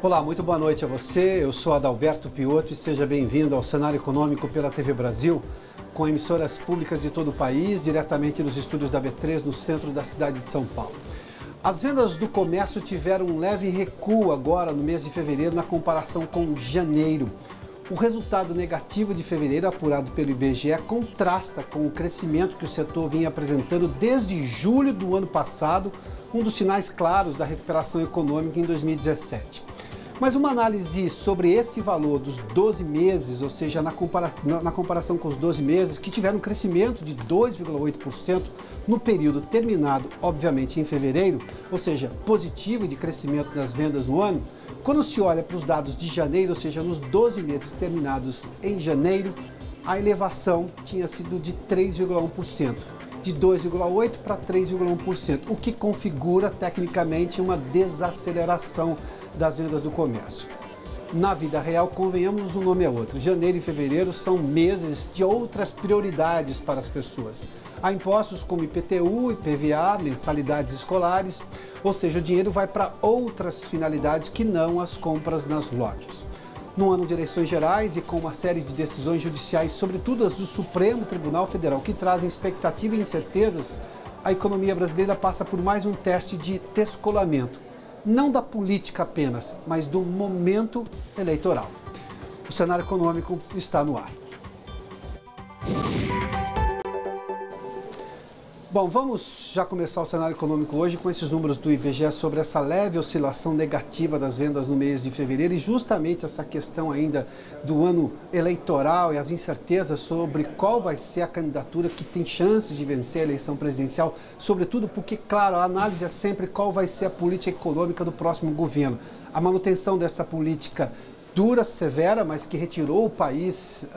Olá, muito boa noite a você. Eu sou Adalberto Piotto e seja bem-vindo ao Cenário Econômico pela TV Brasil, com emissoras públicas de todo o país, diretamente dos estúdios da B3, no centro da cidade de São Paulo. As vendas do comércio tiveram um leve recuo agora no mês de fevereiro na comparação com janeiro. O resultado negativo de fevereiro, apurado pelo IBGE, contrasta com o crescimento que o setor vinha apresentando desde julho do ano passado, um dos sinais claros da recuperação econômica em 2017. Mas uma análise sobre esse valor dos 12 meses, ou seja, na comparação com os 12 meses, que tiveram um crescimento de 2,8% no período terminado, obviamente, em fevereiro, ou seja, positivo de crescimento das vendas no ano, quando se olha para os dados de janeiro, ou seja, nos 12 meses terminados em janeiro, a elevação tinha sido de 3,1%. De 2,8% para 3,1%, o que configura tecnicamente uma desaceleração das vendas do comércio. Na vida real, convenhamos, um nome é outro. Janeiro e fevereiro são meses de outras prioridades para as pessoas. Há impostos como IPTU, IPVA, mensalidades escolares, ou seja, o dinheiro vai para outras finalidades que não as compras nas lojas. No ano de eleições gerais e com uma série de decisões judiciais, sobretudo as do Supremo Tribunal Federal, que trazem expectativa e incertezas, a economia brasileira passa por mais um teste de descolamento. Não da política apenas, mas do momento eleitoral. O cenário econômico está no ar. Bom, vamos já começar o cenário econômico hoje com esses números do IBGE sobre essa leve oscilação negativa das vendas no mês de fevereiro e justamente essa questão ainda do ano eleitoral e as incertezas sobre qual vai ser a candidatura que tem chances de vencer a eleição presidencial, sobretudo porque, claro, a análise é sempre qual vai ser a política econômica do próximo governo. A manutenção dessa política dura, severa, mas que retirou o país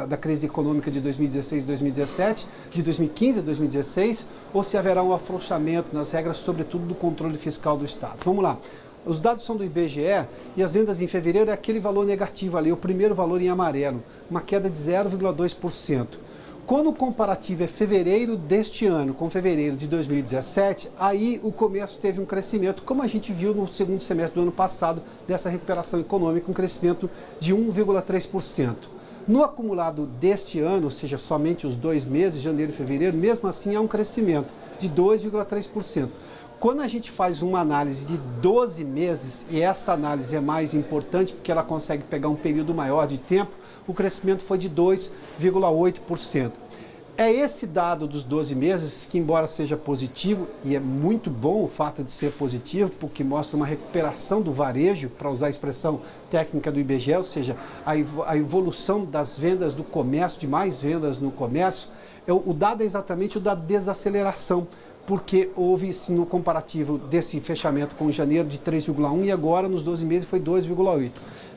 da crise econômica de 2016 e 2017, de 2015 a 2016, ou se haverá um afrouxamento nas regras, sobretudo do controle fiscal do Estado. Vamos lá. Os dados são do IBGE e as vendas em fevereiro é aquele valor negativo ali, o primeiro valor em amarelo, uma queda de 0,2%. Quando o comparativo é fevereiro deste ano com fevereiro de 2017, aí o comércio teve um crescimento, como a gente viu no segundo semestre do ano passado, dessa recuperação econômica, um crescimento de 1,3%. No acumulado deste ano, ou seja, somente os 2 meses, janeiro e fevereiro, mesmo assim há um crescimento de 2,3%. Quando a gente faz uma análise de 12 meses, e essa análise é mais importante porque ela consegue pegar um período maior de tempo, o crescimento foi de 2,8%. É esse dado dos 12 meses que, embora seja positivo, e é muito bom o fato de ser positivo, porque mostra uma recuperação do varejo, para usar a expressão técnica do IBGE, ou seja, a evolução das vendas do comércio, de mais vendas no comércio, o dado é exatamente o da desaceleração, porque houve no comparativo desse fechamento com janeiro de 3,1% e agora nos 12 meses foi 2,8%.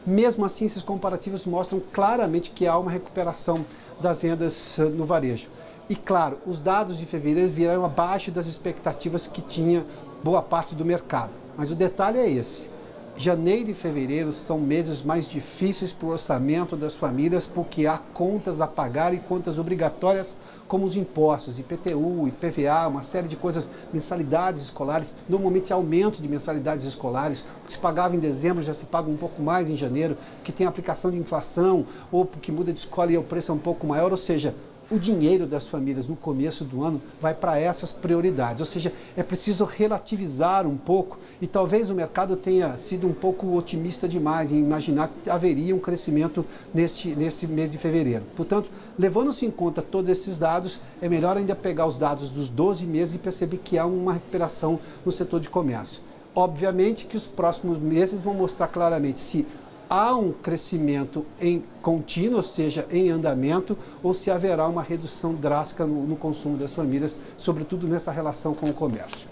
Mesmo assim, esses comparativos mostram claramente que há uma recuperação das vendas no varejo. E claro, os dados de fevereiro vieram abaixo das expectativas que tinha boa parte do mercado. Mas o detalhe é esse. Janeiro e fevereiro são meses mais difíceis para o orçamento das famílias porque há contas a pagar e contas obrigatórias como os impostos, IPTU, IPVA, uma série de coisas, mensalidades escolares, normalmente aumento de mensalidades escolares, o que se pagava em dezembro já se paga um pouco mais em janeiro, que tem aplicação de inflação ou porque muda de escola e o preço é um pouco maior, ou seja, o dinheiro das famílias no começo do ano vai para essas prioridades, ou seja, é preciso relativizar um pouco e talvez o mercado tenha sido um pouco otimista demais em imaginar que haveria um crescimento nesse mês de fevereiro. Portanto, levando-se em conta todos esses dados, é melhor ainda pegar os dados dos 12 meses e perceber que há uma recuperação no setor de comércio. Obviamente que os próximos meses vão mostrar claramente se há um crescimento em contínuo, ou seja, em andamento, ou se haverá uma redução drástica no consumo das famílias, sobretudo nessa relação com o comércio.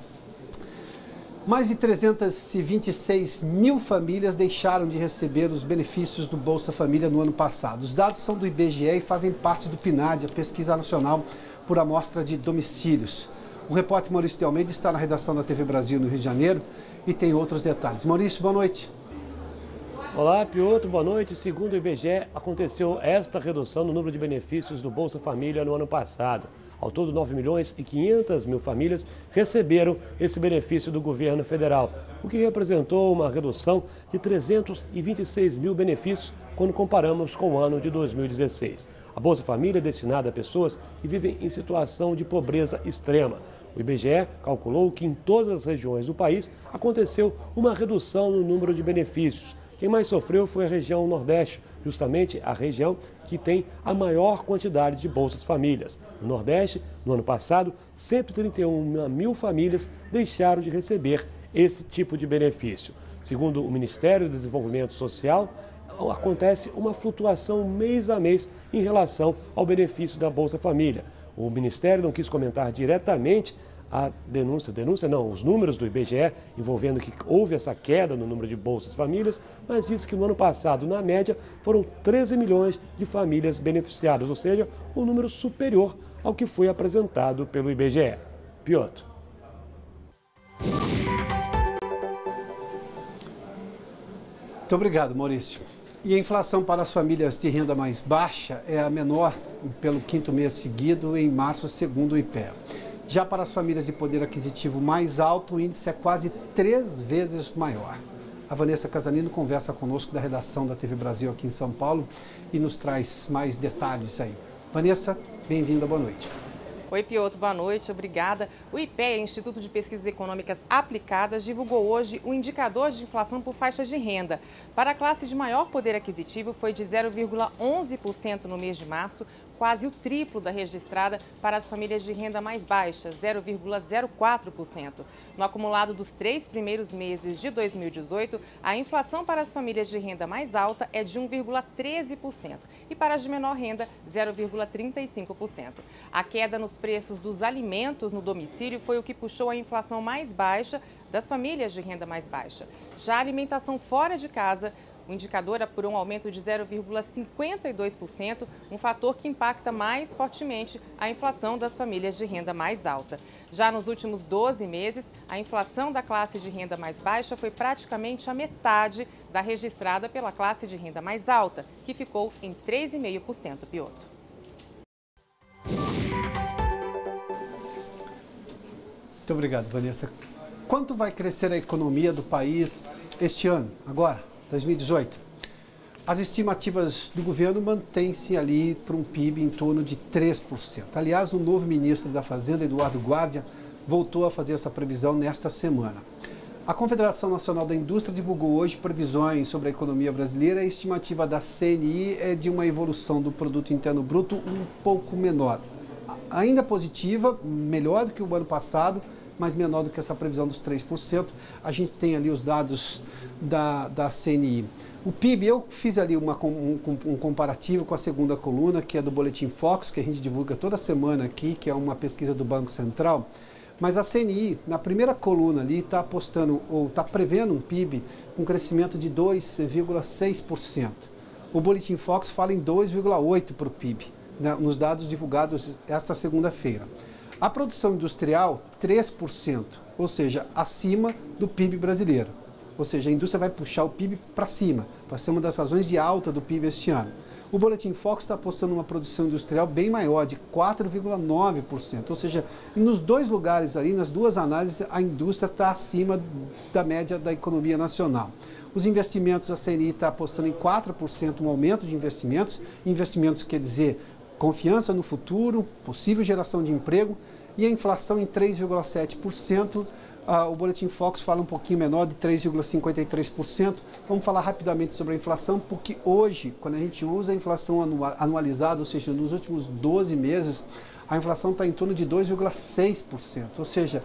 Mais de 326 mil famílias deixaram de receber os benefícios do Bolsa Família no ano passado. Os dados são do IBGE e fazem parte do PNAD, a Pesquisa Nacional por Amostra de Domicílios. O repórter Maurício de Almeida está na redação da TV Brasil no Rio de Janeiro e tem outros detalhes. Maurício, boa noite. Olá, Piotto, boa noite. Segundo o IBGE, aconteceu esta redução no número de benefícios do Bolsa Família no ano passado. Ao todo, 9.500.000 famílias receberam esse benefício do governo federal, o que representou uma redução de 326 mil benefícios quando comparamos com o ano de 2016. A Bolsa Família é destinada a pessoas que vivem em situação de pobreza extrema. O IBGE calculou que em todas as regiões do país aconteceu uma redução no número de benefícios. Quem mais sofreu foi a região Nordeste, justamente a região que tem a maior quantidade de Bolsas Famílias. No Nordeste, no ano passado, 131 mil famílias deixaram de receber esse tipo de benefício. Segundo o Ministério do Desenvolvimento Social, acontece uma flutuação mês a mês em relação ao benefício da Bolsa Família. O Ministério não quis comentar diretamente os números do IBGE envolvendo que houve essa queda no número de Bolsas Famílias, mas disse que no ano passado, na média, foram 13 milhões de famílias beneficiadas, ou seja, um número superior ao que foi apresentado pelo IBGE. Piotr. Muito obrigado, Maurício. E a inflação para as famílias de renda mais baixa é a menor pelo quinto mês seguido, em março, segundo o IPEA. Já para as famílias de poder aquisitivo mais alto, o índice é quase 3 vezes maior. A Vanessa Casanino conversa conosco da redação da TV Brasil aqui em São Paulo e nos traz mais detalhes aí. Vanessa, bem-vinda, boa noite. Oi, Piotr, boa noite, obrigada. O IPEA, Instituto de Pesquisas Econômicas Aplicadas, divulgou hoje o indicador de inflação por faixas de renda. Para a classe de maior poder aquisitivo, foi de 0,11% no mês de março, quase o triplo da registrada para as famílias de renda mais baixa, 0,04%. No acumulado dos 3 primeiros meses de 2018, a inflação para as famílias de renda mais alta é de 1,13% e para as de menor renda, 0,35%. A queda nos preços dos alimentos no domicílio foi o que puxou a inflação mais baixa das famílias de renda mais baixa. Já a alimentação fora de casa, o indicador apurou um aumento de 0,52%, um fator que impacta mais fortemente a inflação das famílias de renda mais alta. Já nos últimos 12 meses, a inflação da classe de renda mais baixa foi praticamente a metade da registrada pela classe de renda mais alta, que ficou em 3,5%, Piotr. Muito obrigado, Vanessa. Quanto vai crescer a economia do país este ano, agora, 2018? As estimativas do governo mantêm-se ali para um PIB em torno de 3%. Aliás, o novo ministro da Fazenda, Eduardo Guardia, voltou a fazer essa previsão nesta semana. A Confederação Nacional da Indústria divulgou hoje previsões sobre a economia brasileira. A estimativa da CNI é de uma evolução do Produto Interno Bruto um pouco menor. Ainda positiva, melhor do que o ano passado, mas menor do que essa previsão dos 3%. A gente tem ali os dados da CNI. O PIB, eu fiz ali um comparativo com a segunda coluna, que é do Boletim Focus, que a gente divulga toda semana aqui, que é uma pesquisa do Banco Central. Mas a CNI, na primeira coluna ali, está apostando, ou está prevendo um PIB com crescimento de 2,6%. O Boletim Focus fala em 2,8% para o PIB, né, nos dados divulgados esta segunda-feira. A produção industrial, 3%, ou seja, acima do PIB brasileiro. Ou seja, a indústria vai puxar o PIB para cima, vai ser uma das razões de alta do PIB este ano. O Boletim Focus está apostando uma produção industrial bem maior, de 4,9%. Ou seja, nos dois lugares ali, nas duas análises, a indústria está acima da média da economia nacional. Os investimentos, a CNI está apostando em 4%, um aumento de investimentos. Investimentos quer dizer confiança no futuro, possível geração de emprego, e a inflação em 3,7%. O Boletim Focus fala um pouquinho menor, de 3,53%. Vamos falar rapidamente sobre a inflação, porque hoje, quando a gente usa a inflação anualizada, ou seja, nos últimos 12 meses, a inflação está em torno de 2,6%. Ou seja,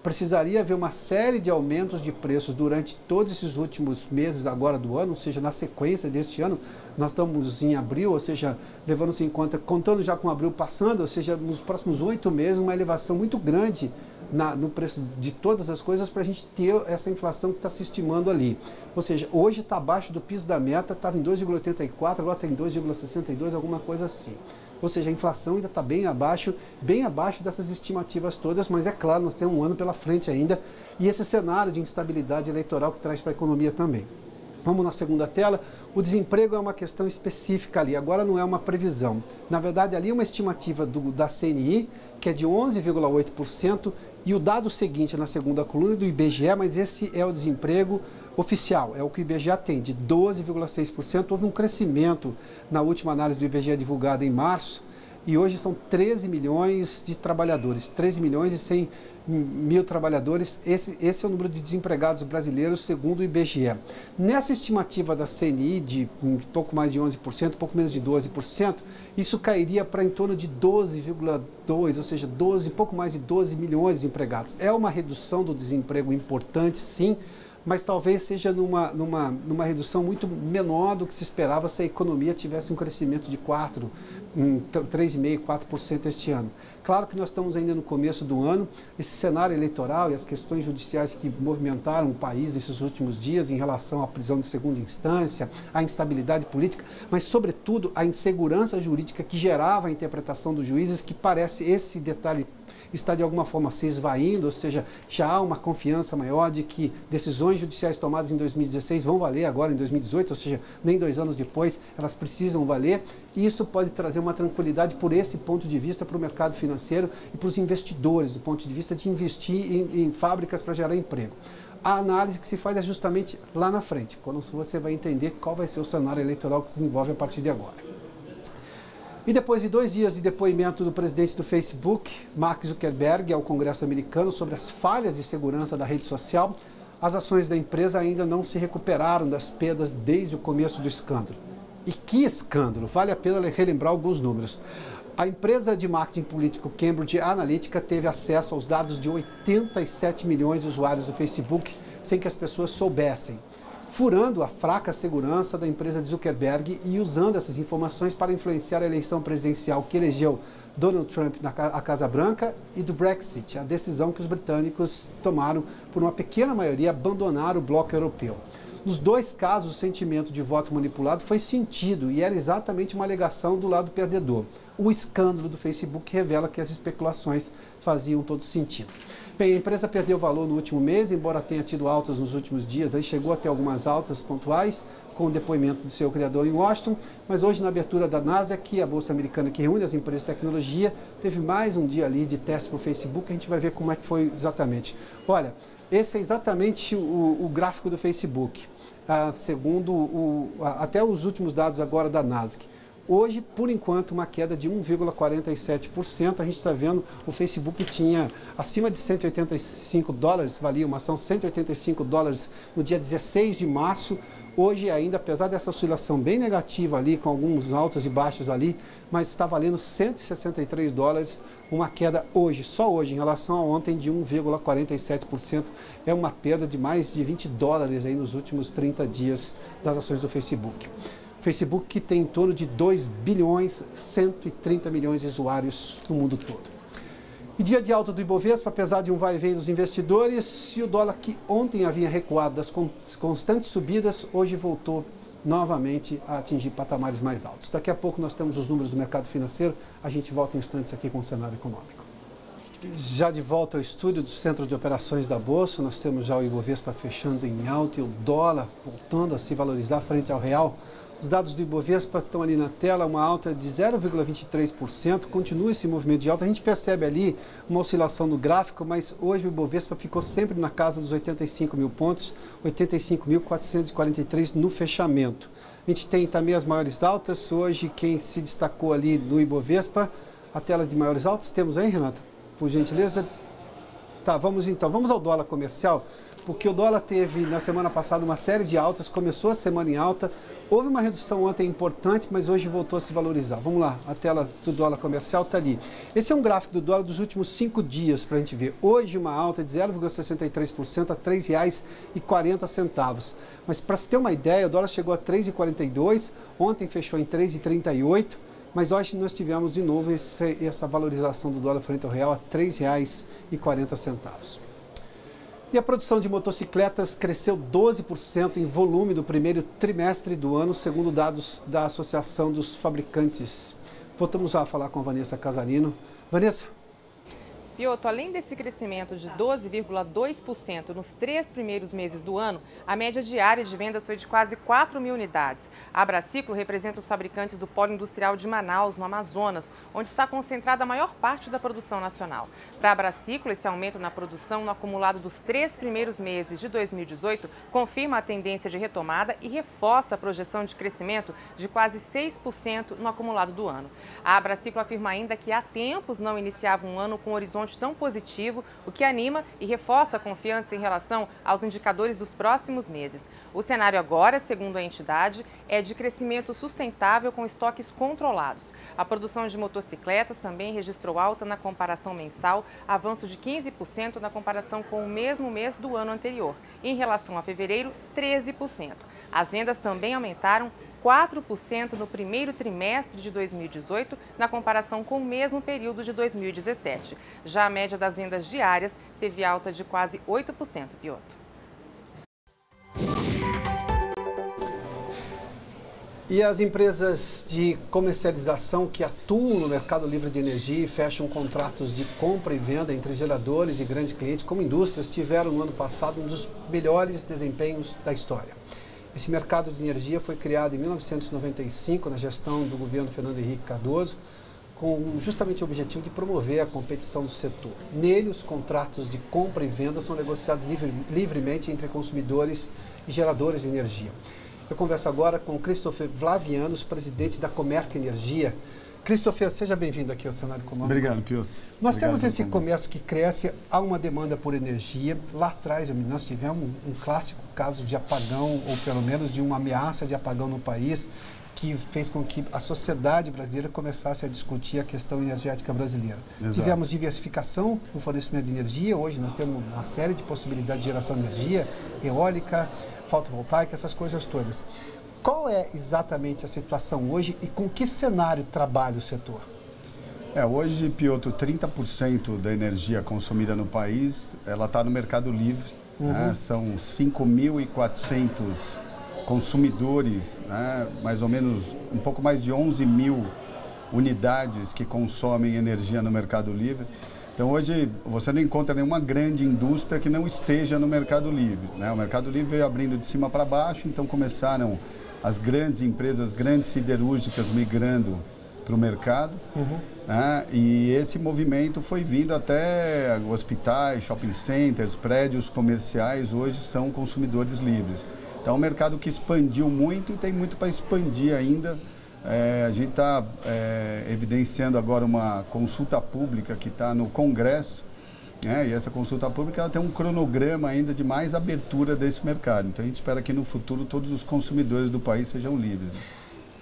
precisaria haver uma série de aumentos de preços durante todos esses últimos meses agora do ano, ou seja, na sequência deste ano. Nós estamos em abril, ou seja, levando-se em conta, contando já com abril passando, ou seja, nos próximos 8 meses, uma elevação muito grande no preço de todas as coisas para a gente ter essa inflação que está se estimando ali. Ou seja, hoje está abaixo do piso da meta, estava em 2,84, agora está em 2,62, alguma coisa assim. Ou seja, a inflação ainda está bem abaixo dessas estimativas todas, mas é claro, nós temos um ano pela frente ainda, e esse cenário de instabilidade eleitoral que traz para a economia também. Vamos na segunda tela. O desemprego é uma questão específica ali, agora não é uma previsão. Na verdade, ali é uma estimativa da CNI, que é de 11,8%, e o dado seguinte na segunda coluna é do IBGE, mas esse é o desemprego oficial, é o que o IBGE tem, de 12,6%. Houve um crescimento na última análise do IBGE divulgada em março, e hoje são 13 milhões de trabalhadores, 13 milhões e 100 mil trabalhadores. Esse é o número de desempregados brasileiros, segundo o IBGE. Nessa estimativa da CNI de pouco mais de 11%, pouco menos de 12%, isso cairia para em torno de 12,2%, ou seja, pouco mais de 12 milhões de empregados. É uma redução do desemprego importante, sim, mas talvez seja numa redução muito menor do que se esperava se a economia tivesse um crescimento de 3,5%, 4% este ano. Claro que nós estamos ainda no começo do ano, esse cenário eleitoral e as questões judiciais que movimentaram o país nesses últimos dias em relação à prisão de segunda instância, à instabilidade política, mas sobretudo a insegurança jurídica que gerava a interpretação dos juízes, que parece esse detalhe está de alguma forma se esvaindo, ou seja, já há uma confiança maior de que decisões judiciais tomadas em 2016 vão valer agora em 2018, ou seja, nem 2 anos depois elas precisam valer, e isso pode trazer uma tranquilidade por esse ponto de vista para o mercado financeiro e para os investidores, do ponto de vista de investir em fábricas para gerar emprego. A análise que se faz é justamente lá na frente, quando você vai entender qual vai ser o cenário eleitoral que se desenvolve a partir de agora. E depois de 2 dias de depoimento do presidente do Facebook, Mark Zuckerberg, ao Congresso americano sobre as falhas de segurança da rede social, as ações da empresa ainda não se recuperaram das perdas desde o começo do escândalo. E que escândalo! Vale a pena relembrar alguns números. A empresa de marketing político Cambridge Analytica teve acesso aos dados de 87 milhões de usuários do Facebook sem que as pessoas soubessem, furando a fraca segurança da empresa de Zuckerberg e usando essas informações para influenciar a eleição presidencial que elegeu Donald Trump na Casa Branca e do Brexit, a decisão que os britânicos tomaram por uma pequena maioria abandonar o bloco europeu. Nos 2 casos, o sentimento de voto manipulado foi sentido e era exatamente uma alegação do lado perdedor. O escândalo do Facebook revela que as especulações faziam todo sentido. Bem, a empresa perdeu valor no último mês, embora tenha tido altas nos últimos dias, aí chegou a ter algumas altas pontuais, com o depoimento do seu criador em Washington, mas hoje na abertura da Nasdaq, a bolsa americana que reúne as empresas de tecnologia, teve mais um dia ali de teste para o Facebook, a gente vai ver como é que foi exatamente. Olha, esse é exatamente o gráfico do Facebook, segundo até os últimos dados agora da Nasdaq. Hoje, por enquanto, uma queda de 1,47%. A gente está vendo, o Facebook tinha acima de $185, valia uma ação $185 no dia 16 de março. Hoje ainda, apesar dessa oscilação bem negativa ali, com alguns altos e baixos ali, mas está valendo $163, uma queda hoje, só hoje, em relação a ontem, de 1,47%. É uma perda de mais de $20 aí nos últimos 30 dias das ações do Facebook. Facebook que tem em torno de 2 bilhões 130 milhões de usuários no mundo todo. E dia de alta do Ibovespa, apesar de um vai e vem dos investidores, e o dólar que ontem havia recuado das constantes subidas, hoje voltou novamente a atingir patamares mais altos. Daqui a pouco nós temos os números do mercado financeiro, a gente volta em instantes aqui com o cenário econômico. Já de volta ao estúdio do Centro de Operações da Bolsa, nós temos já o Ibovespa fechando em alta e o dólar voltando a se valorizar frente ao real. Os dados do Ibovespa estão ali na tela, uma alta de 0,23%, continua esse movimento de alta. A gente percebe ali uma oscilação no gráfico, mas hoje o Ibovespa ficou sempre na casa dos 85 mil pontos, 85.443 no fechamento. A gente tem também as maiores altas, hoje quem se destacou ali no Ibovespa, a tela de maiores altas, temos aí, Renata? Por gentileza. Tá, vamos ao dólar comercial, porque o dólar teve na semana passada uma série de altas, começou a semana em alta, houve uma redução ontem importante, mas hoje voltou a se valorizar. Vamos lá, a tela do dólar comercial está ali. Esse é um gráfico do dólar dos últimos 5 dias para a gente ver. Hoje uma alta de 0,63% a R$ 3,40. Mas para se ter uma ideia, o dólar chegou a 3,42, ontem fechou em 3,38. Mas hoje nós tivemos de novo essa valorização do dólar frente ao real a R$ 3,40. E a produção de motocicletas cresceu 12% em volume do primeiro trimestre do ano, segundo dados da Associação dos Fabricantes. Voltamos a falar com a Vanessa Casarino. Vanessa? Piotto, além desse crescimento de 12,2% nos 3 primeiros meses do ano, a média diária de vendas foi de quase 4 mil unidades. A Abraciclo representa os fabricantes do polo industrial de Manaus, no Amazonas, onde está concentrada a maior parte da produção nacional. Para a Abraciclo, esse aumento na produção no acumulado dos 3 primeiros meses de 2018 confirma a tendência de retomada e reforça a projeção de crescimento de quase 6% no acumulado do ano. A Abraciclo afirma ainda que há tempos não iniciava um ano com um horizonte tão positivo, o que anima e reforça a confiança em relação aos indicadores dos próximos meses. O cenário agora, segundo a entidade, é de crescimento sustentável com estoques controlados. A produção de motocicletas também registrou alta na comparação mensal, avanço de 15% na comparação com o mesmo mês do ano anterior. Em relação a fevereiro, 13%. As vendas também aumentaram 4% no primeiro trimestre de 2018, na comparação com o mesmo período de 2017. Já a média das vendas diárias teve alta de quase 8%, Piotto. E as empresas de comercialização que atuam no mercado livre de energia e fecham contratos de compra e venda entre geradores e grandes clientes, como indústrias, tiveram no ano passado um dos melhores desempenhos da história. Esse mercado de energia foi criado em 1995, na gestão do governo Fernando Henrique Cardoso, com justamente o objetivo de promover a competição do setor. Nele, os contratos de compra e venda são negociados livremente entre consumidores e geradores de energia. Eu converso agora com Christopher Vlavianos, presidente da Comerc Energia. Christopher, seja bem-vindo aqui ao Cenário Econômico. Obrigado, Piotto. Nós temos esse comércio que cresce, há uma demanda por energia. Lá atrás, nós tivemos um clássico caso de apagão, ou pelo menos de uma ameaça de apagão no país, que fez com que a sociedade brasileira começasse a discutir a questão energética brasileira. Exato. Tivemos diversificação no fornecimento de energia. Hoje nós temos uma série de possibilidades de geração de energia, eólica, fotovoltaica, essas coisas todas. Qual é exatamente a situação hoje e com que cenário trabalha o setor? Hoje, Piotto, 30% da energia consumida no país, ela está no mercado livre. Né? São 5.400 consumidores, né? Mais ou menos um pouco mais de 11 mil unidades que consomem energia no mercado livre. Então, hoje, você não encontra nenhuma grande indústria que não esteja no mercado livre. Né? O mercado livre veio abrindo de cima para baixo, então começaram as grandes empresas, grandes siderúrgicas migrando para o mercado. Né? E esse movimento foi vindo até hospitais, shopping centers, prédios comerciais, hoje são consumidores livres. Então, é um mercado que expandiu muito e tem muito para expandir ainda. A gente está evidenciando agora uma consulta pública que está no Congresso, né? E essa consulta pública ela tem um cronograma ainda de mais abertura desse mercado. Então, a gente espera que no futuro todos os consumidores do país sejam livres.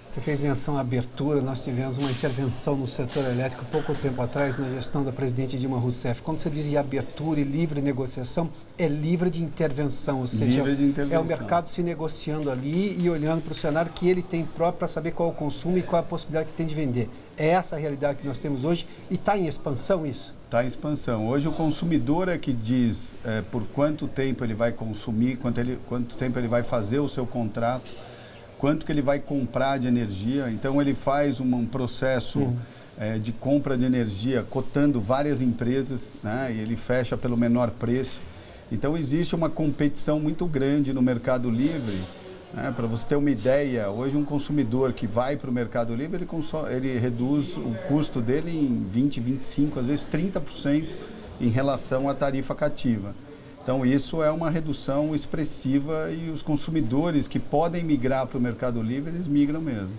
Você fez menção à abertura, nós tivemos uma intervenção no setor elétrico pouco tempo atrás na gestão da presidente Dilma Rousseff. Quando você diz abertura e livre negociação, é livre de intervenção, ou seja, é o mercado se negociando ali e olhando para o cenário que ele tem próprio para saber qual é o consumo e qual é a possibilidade que tem de vender. É essa a realidade que nós temos hoje e está em expansão isso? Está em expansão. Hoje o consumidor é que diz por quanto tempo ele vai consumir, quanto tempo ele vai fazer o seu contrato, quanto que ele vai comprar de energia. Então, ele faz um processo de compra de energia cotando várias empresas, né? E ele fecha pelo menor preço. Então, existe uma competição muito grande no mercado livre. Né? Para você ter uma ideia, hoje um consumidor que vai para o mercado livre, ele reduz o custo dele em 20%, 25%, às vezes 30% em relação à tarifa cativa. Então, isso é uma redução expressiva e os consumidores que podem migrar para o mercado livre, eles migram mesmo.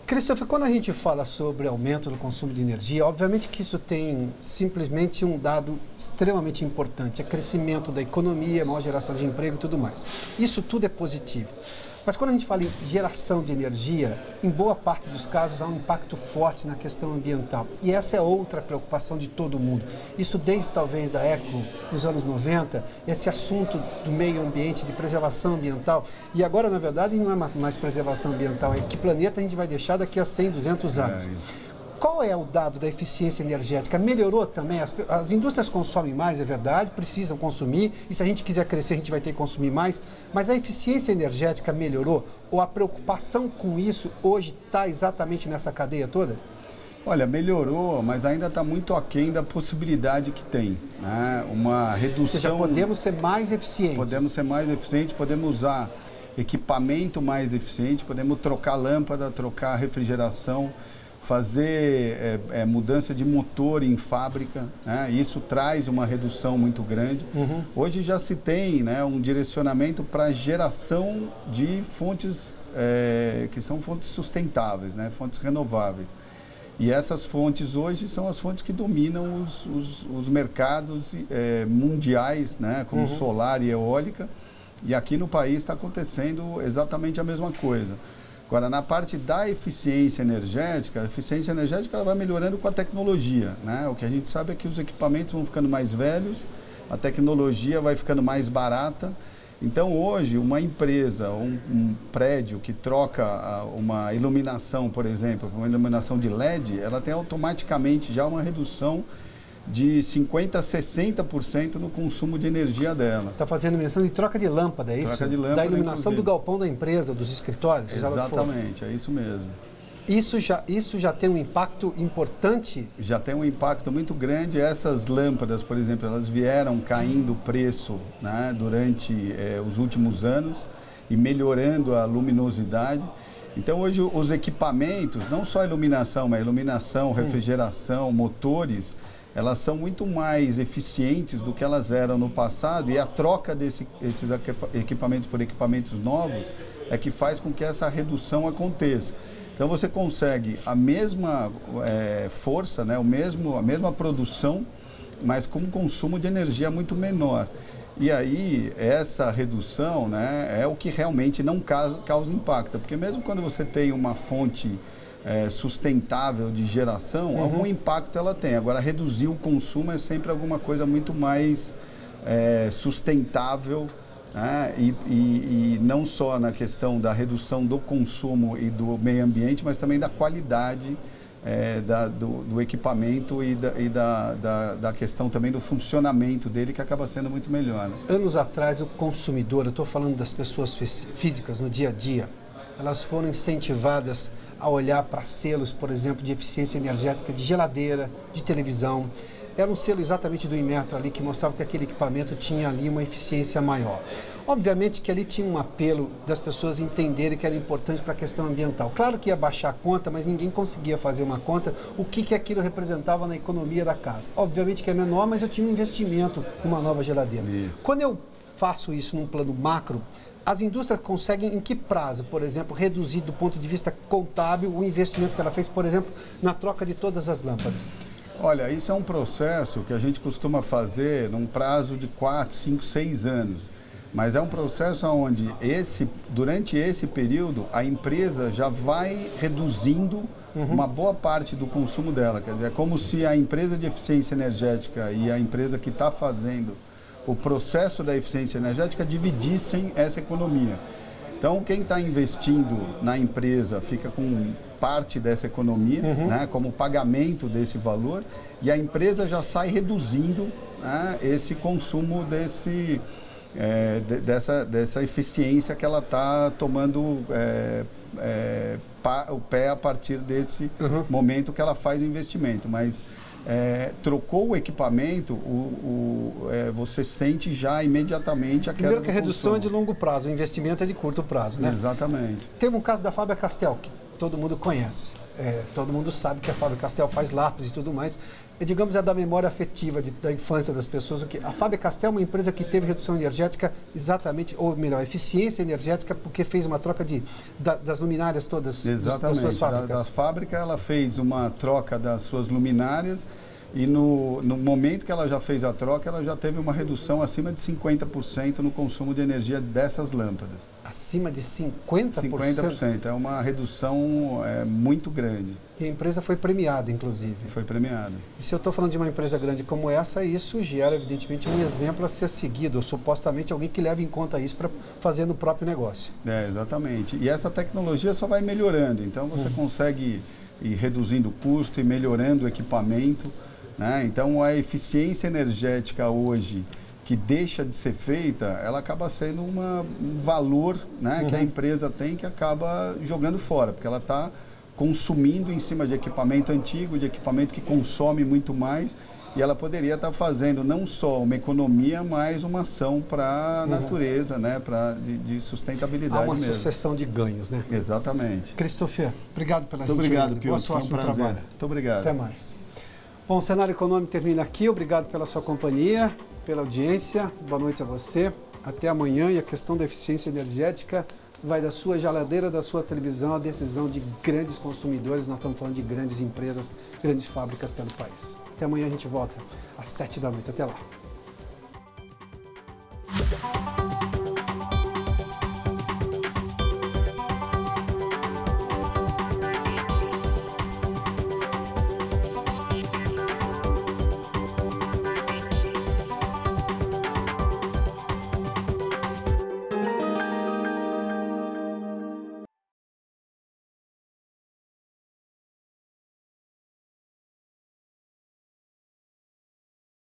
Christopher, quando a gente fala sobre aumento do consumo de energia, obviamente que isso tem simplesmente um dado extremamente importante, é crescimento da economia, maior geração de emprego e tudo mais. Isso tudo é positivo. Mas quando a gente fala em geração de energia, em boa parte dos casos há um impacto forte na questão ambiental. E essa é outra preocupação de todo mundo. Isso desde talvez da ECO, nos anos 90, esse assunto do meio ambiente, de preservação ambiental. E agora, na verdade, não é mais preservação ambiental, é que planeta a gente vai deixar daqui a 100, 200 anos. Qual é o dado da eficiência energética? Melhorou também? As indústrias consomem mais, é verdade, precisam consumir, e se a gente quiser crescer, a gente vai ter que consumir mais, mas a eficiência energética melhorou? Ou a preocupação com isso hoje está exatamente nessa cadeia toda? Olha, melhorou, mas ainda está muito aquém da possibilidade que tem, né? Uma redução... Ou seja, podemos ser mais eficientes. Podemos ser mais eficientes, podemos usar equipamento mais eficiente, podemos trocar lâmpada, trocar refrigeração, fazer mudança de motor em fábrica, né? Isso traz uma redução muito grande. Hoje já se tem, né, um direcionamento para geração de fontes que são fontes sustentáveis, né, fontes renováveis. E essas fontes hoje são as fontes que dominam os mercados mundiais, né, como solar e eólica. E aqui no país está acontecendo exatamente a mesma coisa. Agora, na parte da eficiência energética, a eficiência energética ela vai melhorando com a tecnologia, né? O que a gente sabe é que os equipamentos vão ficando mais velhos, a tecnologia vai ficando mais barata. Então, hoje, uma empresa, um prédio que troca uma iluminação, por exemplo, uma iluminação de LED, ela tem automaticamente já uma redução de 50% a 60% no consumo de energia dela. Você está fazendo menção de troca de lâmpada, é isso? Troca de lâmpada, da iluminação inclusive. Do galpão da empresa, dos escritórios? Exatamente, é isso mesmo. Isso já tem um impacto importante? Já tem um impacto muito grande. Essas lâmpadas, por exemplo, elas vieram caindo o preço, né, durante os últimos anos e melhorando a luminosidade. Então, hoje, os equipamentos, não só a iluminação, mas iluminação, refrigeração, motores, elas são muito mais eficientes do que elas eram no passado, e a troca desses equipamentos por equipamentos novos é que faz com que essa redução aconteça. Então você consegue a mesma força, né, a mesma produção, mas com um consumo de energia muito menor. E aí essa redução, né, é o que realmente não causa impacto, porque mesmo quando você tem uma fonte sustentável de geração, algum impacto ela tem. Agora, reduzir o consumo é sempre alguma coisa muito mais sustentável, né? E não só na questão da redução do consumo e do meio ambiente, mas também da qualidade do equipamento e da questão também do funcionamento dele, que acaba sendo muito melhor, né? Anos atrás, o consumidor, eu estou falando das pessoas físicas no dia a dia, elas foram incentivadas a olhar para selos, por exemplo, de eficiência energética de geladeira, de televisão. Era um selo exatamente do Inmetro ali que mostrava que aquele equipamento tinha ali uma eficiência maior. Obviamente que ali tinha um apelo das pessoas entenderem que era importante para a questão ambiental. Claro que ia baixar a conta, mas ninguém conseguia fazer uma conta o que aquilo representava na economia da casa. Obviamente que é menor, mas eu tinha um investimento numa nova geladeira. Isso. Quando eu faço isso num plano macro, as indústrias conseguem, em que prazo, por exemplo, reduzir do ponto de vista contábil o investimento que ela fez, por exemplo, na troca de todas as lâmpadas? Olha, isso é um processo que a gente costuma fazer num prazo de 4, 5, 6 anos. Mas é um processo onde, durante esse período, a empresa já vai reduzindo uma boa parte do consumo dela. Quer dizer, é como se a empresa de eficiência energética e a empresa que está fazendo o processo da eficiência energética dividissem essa economia. Então, quem está investindo na empresa fica com parte dessa economia, né, como pagamento desse valor, e a empresa já sai reduzindo, né, esse consumo dessa eficiência que ela está tomando o pé a partir desse momento que ela faz o investimento. Mas trocou o equipamento, você sente já imediatamente a queda. Primeiro que a do redução consumo. é de longo prazo, o investimento é de curto prazo, né? Exatamente. Teve um caso da Faber-Castell, que todo mundo conhece. Todo mundo sabe que a Faber-Castell faz lápis e tudo mais. E, digamos, é da memória afetiva da infância das pessoas. A Faber-Castell é uma empresa que teve redução energética exatamente, ou melhor, eficiência energética, porque fez uma troca das luminárias todas das suas fábricas. Da fábrica, ela fez uma troca das suas luminárias e no momento que ela já fez a troca, ela já teve uma redução acima de 50% no consumo de energia dessas lâmpadas. Acima de 50%? 50%. É uma redução muito grande. E a empresa foi premiada, inclusive. Foi premiada. E se eu estou falando de uma empresa grande como essa, isso gera, evidentemente, um exemplo a ser seguido, ou supostamente alguém que leve em conta isso para fazer no próprio negócio. Exatamente. E essa tecnologia só vai melhorando. Então, você consegue ir reduzindo o custo e melhorando o equipamento, né? Então, a eficiência energética hoje, que deixa de ser feita, ela acaba sendo um valor, né, que a empresa tem, que acaba jogando fora, porque ela está consumindo em cima de equipamento antigo, de equipamento que consome muito mais, e ela poderia estar fazendo não só uma economia, mas uma ação para a natureza, né? De sustentabilidade Há uma mesmo. sucessão de ganhos, né? Exatamente. Christopher, obrigado pela gentileza. Muito obrigado, Piotr. Boa sorte no trabalho. Muito obrigado. Até mais. Bom, o Cenário Econômico termina aqui. Obrigado pela sua companhia, pela audiência. Boa noite a você. Até amanhã. E a questão da eficiência energética vai da sua geladeira, da sua televisão, a decisão de grandes consumidores. Nós estamos falando de grandes empresas, grandes fábricas pelo país. Até amanhã a gente volta às 7 da noite. Até lá.